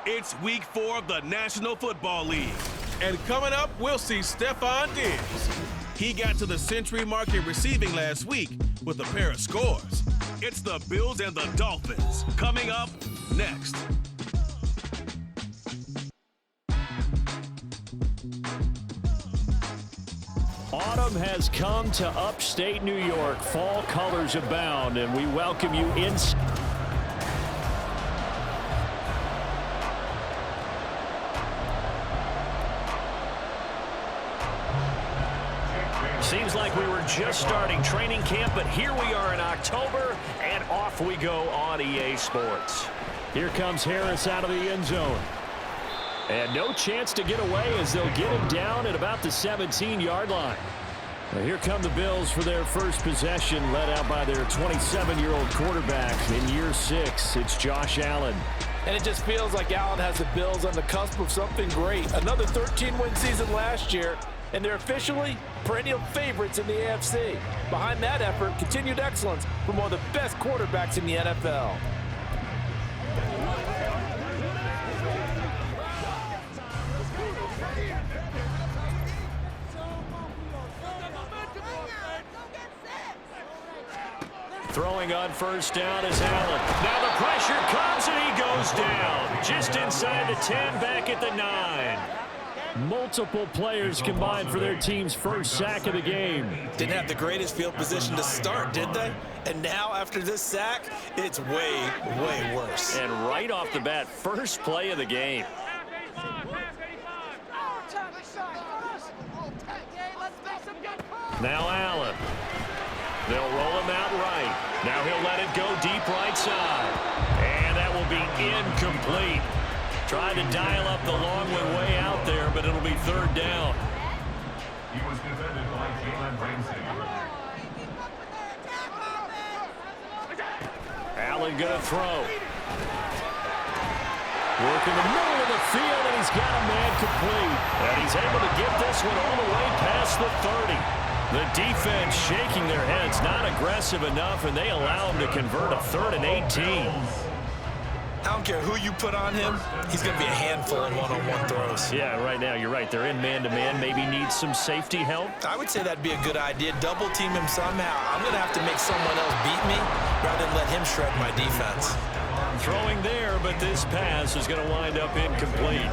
It's week 4 of the National Football League. And coming up, we'll see Stephon Diggs. He got to the century mark in receiving last week with a pair of scores. It's the Bills and the Dolphins. Coming up next. Autumn has come to upstate New York. Fall colors abound, and we welcome you inside. Seems like we were just starting training camp, but here we are in October, and off we go on EA Sports. Here comes Harris out of the end zone. And no chance to get away as they'll get him down at about the 17-yard line. Well, here come the Bills for their first possession, led out by their 27-year-old quarterback in year 6. It's Josh Allen. And it just feels like Allen has the Bills on the cusp of something great. Another 13-win season last year, and they're officially perennial favorites in the AFC. Behind that effort, continued excellence from one of the best quarterbacks in the NFL. Throwing on first down is Allen. Now the pressure comes and he goes down. Just inside the 10, back at the 9. Multiple players combined for their team's first sack of the game. Didn't have the greatest field position to start, did they? And now after this sack, it's way, way worse. And right off the bat, first play of the game. Now Allen. They'll roll him out right. Now he'll let it go deep right side. And that will be incomplete. Trying to dial up the long one way out there, but it'll be third down. He was defended by Jalen Ramsey. Allen gonna throw. Working the middle of the field, and he's got a man complete. And he's able to get this one all the way past the 30. The defense shaking their heads, not aggressive enough, and they allow him to convert a 3rd and 18. I don't care who you put on him, he's going to be a handful in one-on-one throws. Yeah, right now, you're right. They're in man-to-man, maybe need some safety help. I would say that'd be a good idea. Double team him somehow. I'm going to have to make someone else beat me rather than let him shred my defense. Throwing there, but this pass is going to wind up incomplete.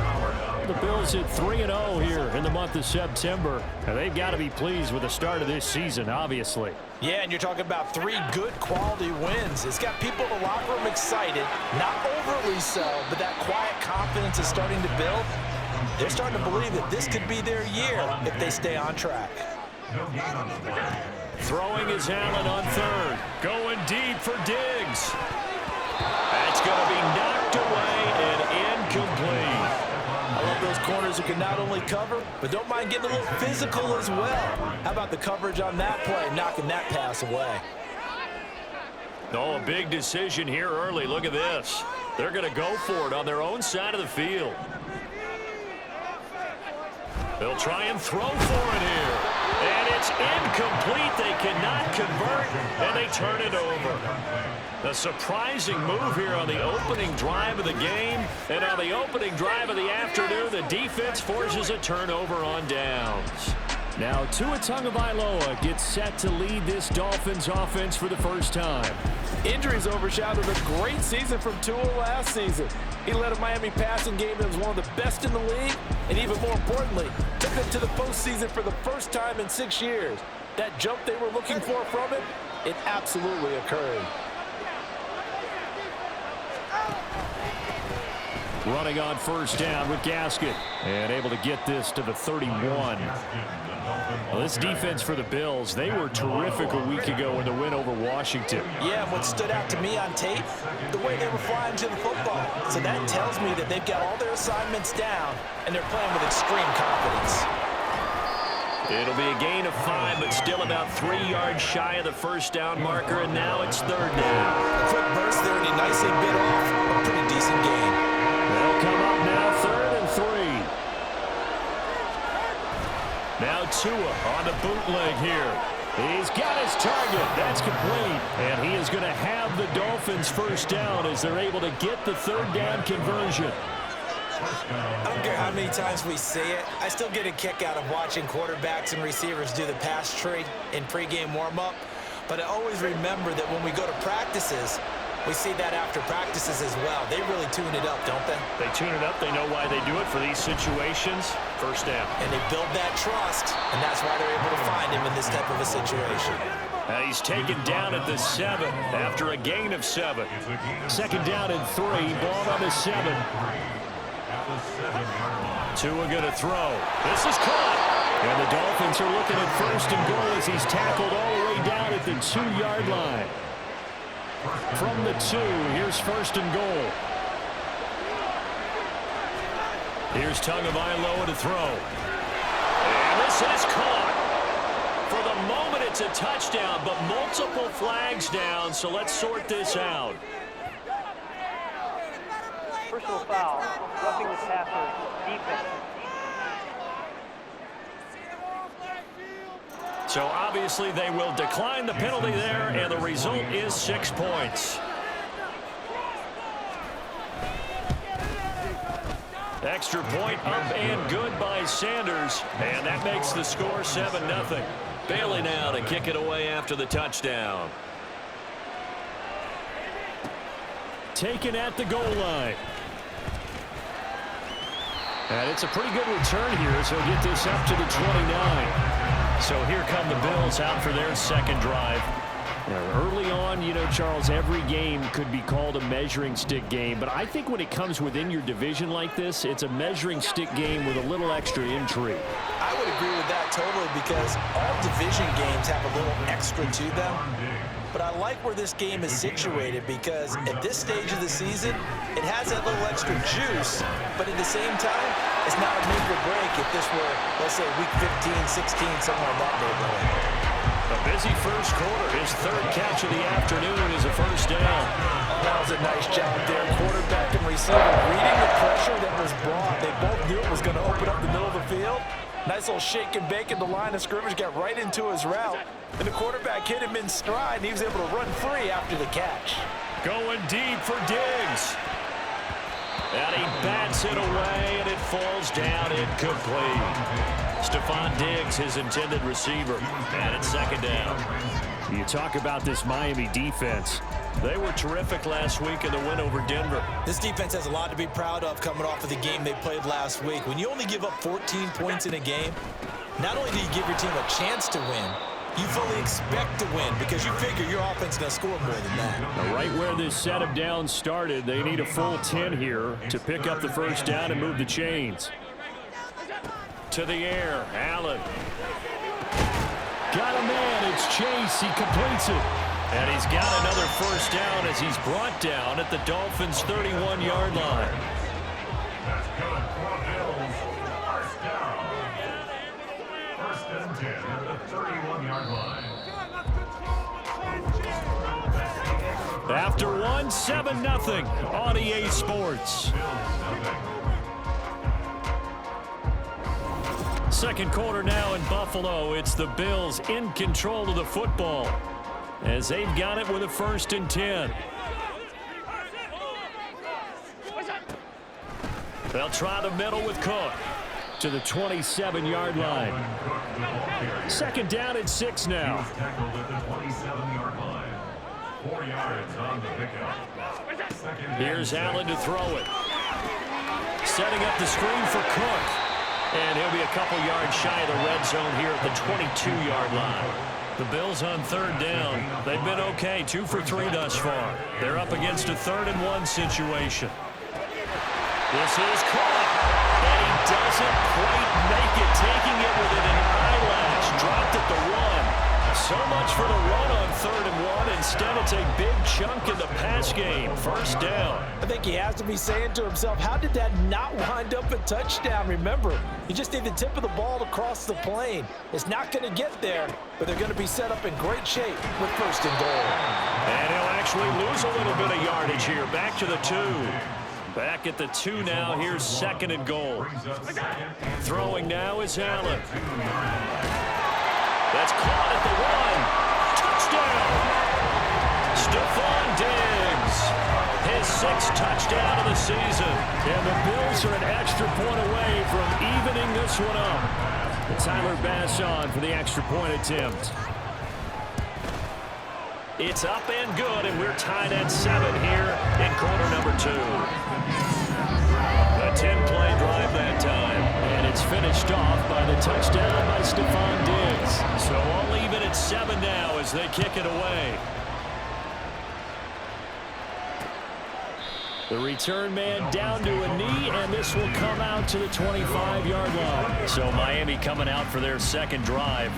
The Bills hit 3-0 here in the month of September, and they've got to be pleased with the start of this season, obviously. Yeah, and you're talking about 3 good quality wins. It's got people in the locker room excited, not overly so, but that quiet confidence is starting to build. They're starting to believe that this could be their year if they stay on track. Throwing is Allen on 3rd, going deep for Diggs. That's going to be knocked away and incomplete. I love those corners who can not only cover, but don't mind getting a little physical as well. How about the coverage on that play, knocking that pass away? Oh, a big decision here early. Look at this. They're going to go for it on their own side of the field. They'll try and throw for it here. And it's incomplete. They cannot convert, and they turn it over. A surprising move here on the opening drive of the game. And on the opening drive of the afternoon, the defense forces a turnover on downs. Now Tua Tagovailoa gets set to lead this Dolphins offense for the first time. Injuries overshadowed a great season from Tua last season. He led a Miami passing game that was one of the best in the league, and even more importantly, took them to the postseason for the first time in 6 years. That jump they were looking for from him, it absolutely occurred. Running on first down with Gasket, and able to get this to the 31. Well, this defense for the Bills, they were terrific a week ago in the win over Washington. Yeah, and what stood out to me on tape, the way they were flying to the football. So that tells me that they've got all their assignments down, and they're playing with extreme confidence. It'll be a gain of 5, but still about 3 yards shy of the first down marker, and now it's 3rd down. A quick burst there, and he nicely bit off a pretty decent gain. They'll come up now 3rd and 3. Now Tua on the bootleg here. He's got his target. That's complete. And he is going to have the Dolphins first down as they're able to get the 3rd down conversion. I don't care how many times we see it. I still get a kick out of watching quarterbacks and receivers do the pass tree in pregame warm-up. But I always remember that when we go to practices, we see that after practices as well. They really tune it up, don't they? They tune it up. They know why they do it for these situations. First down. And they build that trust, and that's why they're able to find him in this type of a situation. And he's taken down at the 7 after a gain of 7. Second down and 3. Ball on the 7. Tua going to throw. This is caught. And the Dolphins are looking at first and goal as he's tackled all the way down at the 2-yard line. From the 2, here's first and goal. Here's Tagovailoa to throw. And this is caught. For the moment, it's a touchdown, but multiple flags down, so let's sort this out. Personal foul, roughing the passer, defense. So obviously they will decline the penalty there, and the result is 6 points. Extra point up and good by Sanders, and that makes the score 7-0. Bailey now to kick it away after the touchdown. Taken at the goal line. And it's a pretty good return here, so he'll get this up to the 29. So here come the Bills out for their second drive. Now, early on, you know, Charles, every game could be called a measuring stick game. But I think when it comes within your division like this, it's a measuring stick game with a little extra intrigue. I would agree with that totally because all division games have a little extra to them. But I like where this game is situated because at this stage of the season, it has that little extra juice, but at the same time, it's not a make or break if this were, let's say, week 15, 16, somewhere in that neighborhood. A busy first quarter. His third catch of the afternoon is a first down. That was a nice job there. Quarterback and receiver reading the pressure that was brought. They both knew it was going to open up the middle of the field. Nice little shake and bake in the line of scrimmage, got right into his route. And the quarterback hit him in stride, and he was able to run free after the catch. Going deep for Diggs. And he bats it away, and it falls down incomplete. Stephon Diggs, his intended receiver. And it's second down. You talk about this Miami defense. They were terrific last week in the win over Denver. This defense has a lot to be proud of coming off of the game they played last week. When you only give up 14 points in a game, not only do you give your team a chance to win, you fully expect to win because you figure your offense is going to score more than that. Now, right where this set of downs started, they need a full 10 here to pick up the first down and move the chains. To the air, Allen. Got a man, it's Chase, he completes it. And he's got another first down as he's brought down at the Dolphins' 31-yard line. That's good for Bills. First down. First and 10 at the 31-yard line. After one, 7-0 on EA Sports. Second quarter now in Buffalo. It's the Bills in control of the football as they've got it with a first and 10. They'll try the middle with Cook to the 27-yard line. Second down at 6 now. Tackled at the 27-yard line. 4 yards on the pickup. Here's Allen to throw it. Setting up the screen for Cook. And he'll be a couple yards shy of the red zone here at the 22-yard line. The Bills on third down. They've been okay, 2 for 3 thus far. They're up against a 3rd and 1 situation. This is caught. And he doesn't quite make it, taking it within an eyelash. Dropped at the 1. So much for the run on 3rd and 1. Instead, it's a big chunk in the pass game. First down. I think he has to be saying to himself, how did that not wind up a touchdown? Remember, you just need the tip of the ball to cross the plane. It's not going to get there, but they're going to be set up in great shape with first and goal. And he'll actually lose a little bit of yardage here. Back to the 2. Back at the 2 now. Here's second and goal. Throwing now is Allen. That's caught at the 1. Touchdown. Stephon Diggs. His 6th touchdown of the season. And the Bills are an extra point away from evening this one up. Tyler Bass on for the extra point attempt. It's up and good, and we're tied at 7 here in quarter number 2. A 10-play drive that time, and it's finished off by the touchdown by Stephon Diggs. So all even at 7 now as they kick it away. The return man down to a knee, and this will come out to the 25-yard line. So Miami coming out for their second drive.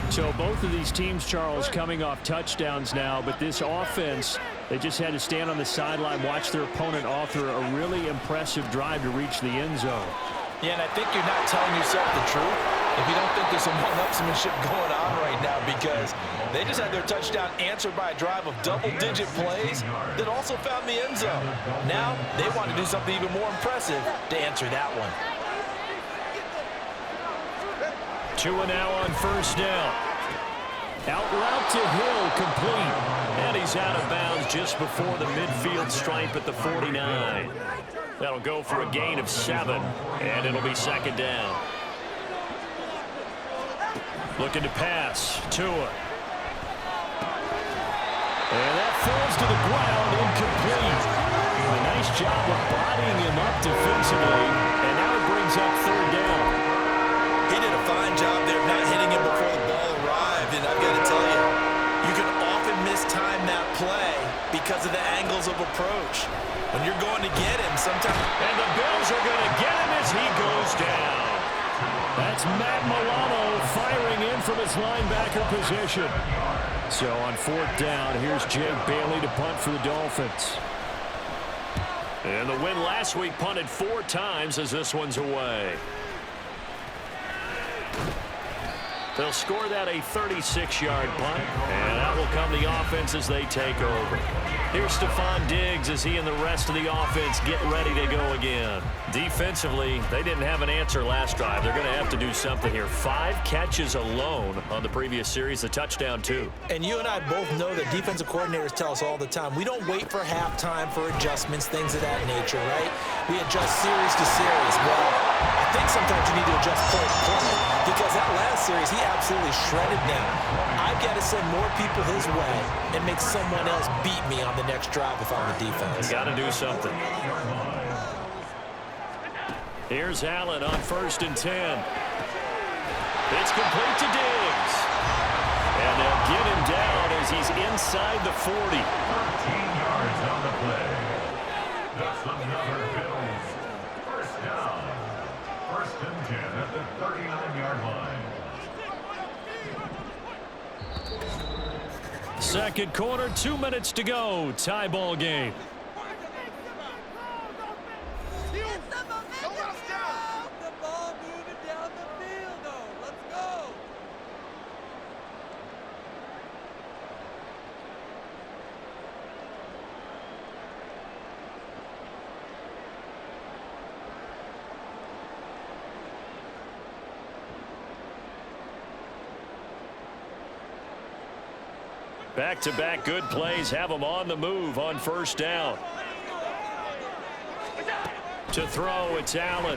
So both of these teams, Charles, coming off touchdowns now, but this offense, they just had to stand on the sideline, watch their opponent author a really impressive drive to reach the end zone. Yeah, and I think you're not telling yourself the truth if you don't think there's some one-upsmanship going on right now, because they just had their touchdown answered by a drive of double-digit plays that also found the end zone. Now they want to do something even more impressive to answer that one. 2 now on first down. Out route to Hill, complete. And he's out of bounds just before the midfield stripe at the 49. That'll go for a gain of 7, and it'll be second down. Looking to pass. Tua. And that falls to the ground, incomplete. A nice job of bodying him up defensively, and now it brings up third down. He did a fine job there of not hitting him before the ball arrived, and I've got to tell you, you can often mistime that play because of the angles of approach. When you're going to get him, sometimes... And the Bills are going to get him as he goes down. That's Matt Milano firing in from his linebacker position. So on fourth down, here's Jake Bailey to punt for the Dolphins. And the win last week punted 4 times as this one's away. They'll score that a 36-yard punt, and that will come the offense as they take over. Here's Stephon Diggs as he and the rest of the offense get ready to go again. Defensively, they didn't have an answer last drive. They're going to have to do something here. 5 catches alone on the previous series, the touchdown too. And you and I both know that defensive coordinators tell us all the time, we don't wait for halftime for adjustments, things of that nature, right? We adjust series to series. Well, I think sometimes you need to adjust play to play, because that last series, he absolutely shredded them. I've got to send more people his way and make someone else beat me on the next drive if I'm the defense. You got to do something. Here's Allen on 1st and 10. It's complete to Diggs. And they'll get him down as he's inside the 40. 13 yards on the play. That's another Bills. First down. 1st and 10 at the 39-yard line. Second quarter, 2 minutes to go. Tie ball game. Back-to-back good plays have them on the move on first down. To throw, it's Allen.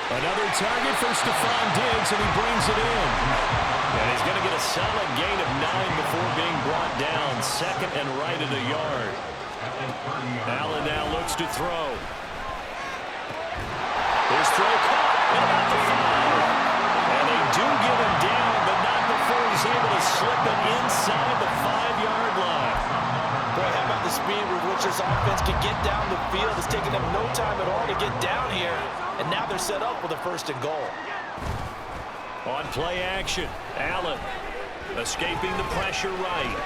Another target for Stephon Diggs, and he brings it in. And he's going to get a solid gain of 9 before being brought down. 2nd and right at a yard. Allen now looks to throw. His throw caught at about the 5. And they do get him down, but not before he's able to slip it inside the 5-yard line. Boy, how about the speed with which this offense can get down the field? It's taken them no time at all to get down here, and now they're set up with a 1st and goal. On play action, Allen escaping the pressure right.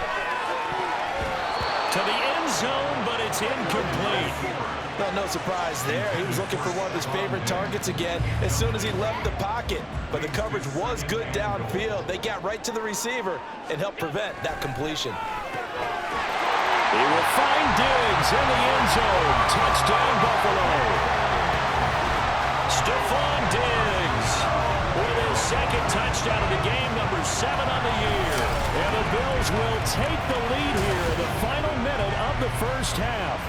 To the end zone, but it's incomplete. Well, no surprise there. He was looking for one of his favorite targets again as soon as he left the pocket. But the coverage was good downfield. They got right to the receiver and helped prevent that completion. He will find Diggs in the end zone. Touchdown, Buffalo. Stephon Diggs with his second touchdown of the game, number 7 on the year. And the Bills will take the lead here in the final minute of the first half.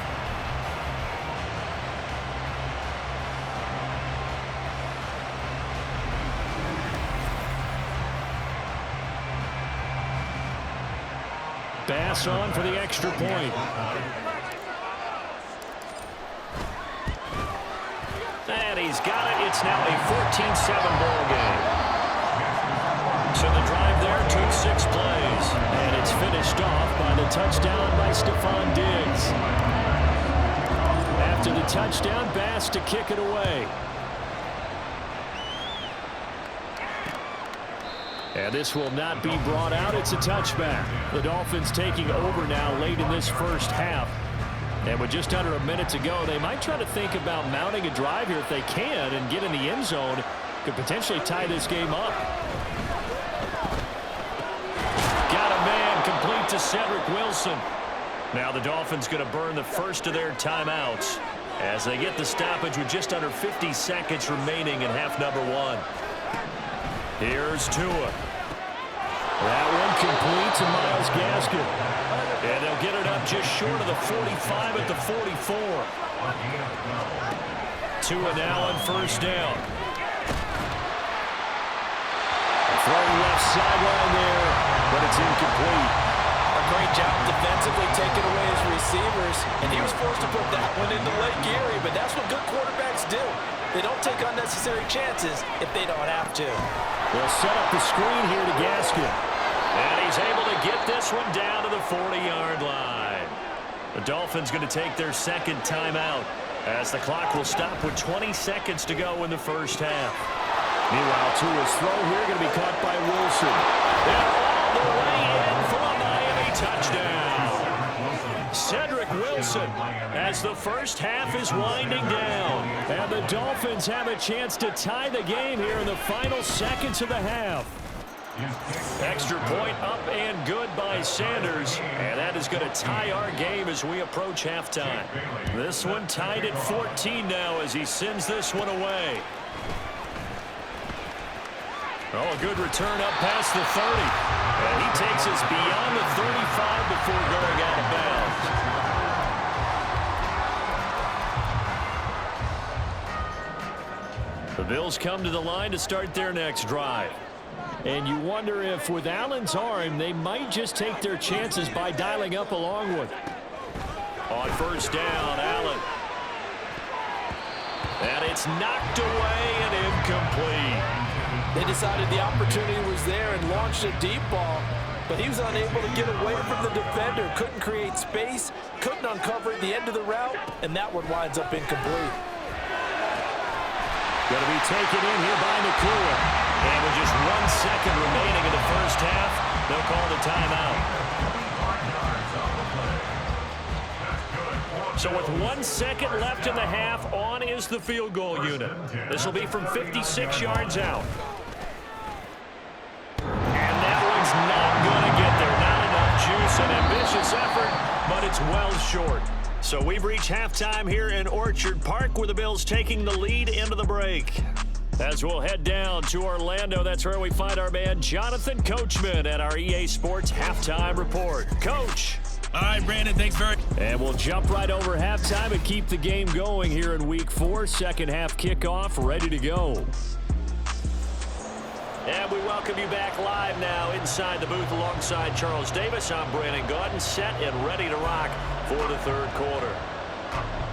Bass on for the extra point. And he's got it. It's now a 14-7 ball game. So the drive there took 6 plays. And it's finished off by the touchdown by Stephon Diggs. After the touchdown, Bass to kick it away. And this will not be brought out. It's a touchback. The Dolphins taking over now late in this first half. And with just under a minute to go, they might try to think about mounting a drive here if they can and get in the end zone. Could potentially tie this game up. Got a man complete to Cedric Wilson. Now the Dolphins going to burn the first of their timeouts as they get the stoppage with just under 50 seconds remaining in half number 1. Here's Tua. That one complete to Myles Gaskin. And they'll get it up just short of the 45 at the 44. Tua now on first down. Throwing left sideline there, but it's incomplete. A great job defensively taking away his receivers, and he was forced to put that one into Lake Erie, but that's what good quarterbacks do. They don't take unnecessary chances if they don't have to. They'll set up the screen here to Gaskin. And he's able to get this one down to the 40-yard line. The Dolphins going to take their second timeout as the clock will stop with 20 seconds to go in the first half. Meanwhile, Tua's throw here going to be caught by Wilson. And all the way in for a Miami touchdown. Cedric Wilson as the first half is winding down. And the Dolphins have a chance to tie the game here in the final seconds of the half. Extra point up and good by Sanders. And that is going to tie our game as we approach halftime. This one tied at 14 now as he sends this one away. Oh, a good return up past the 30. And he takes us beyond the 35 before going out of bounds. The Bills come to the line to start their next drive. And you wonder if with Allen's arm, they might just take their chances by dialing up a long one. On first down, Allen. And it's knocked away and incomplete. They decided the opportunity was there and launched a deep ball, but he was unable to get away from the defender, couldn't create space, couldn't uncover at the end of the route, and that one winds up incomplete. Going to be taken in here by Nakua. And with just 1 second remaining in the first half, they'll call the timeout. So with 1 second left in the half, on is the field goal unit. This will be from 56 yards out. And that one's not going to get there. Not enough juice, an ambitious effort, but it's well short. So we've reached halftime here in Orchard Park with the Bills taking the lead into the break. As we'll head down to Orlando, that's where we find our man Jonathan Coachman at our EA Sports Halftime Report. Coach. All right, Brandon, thanks very much. And we'll jump right over halftime and keep the game going here in Week 4. Second half kickoff, ready to go. And we welcome you back live now inside the booth alongside Charles Davis. I'm Brandon Gaudin, set and ready to rock for the third quarter.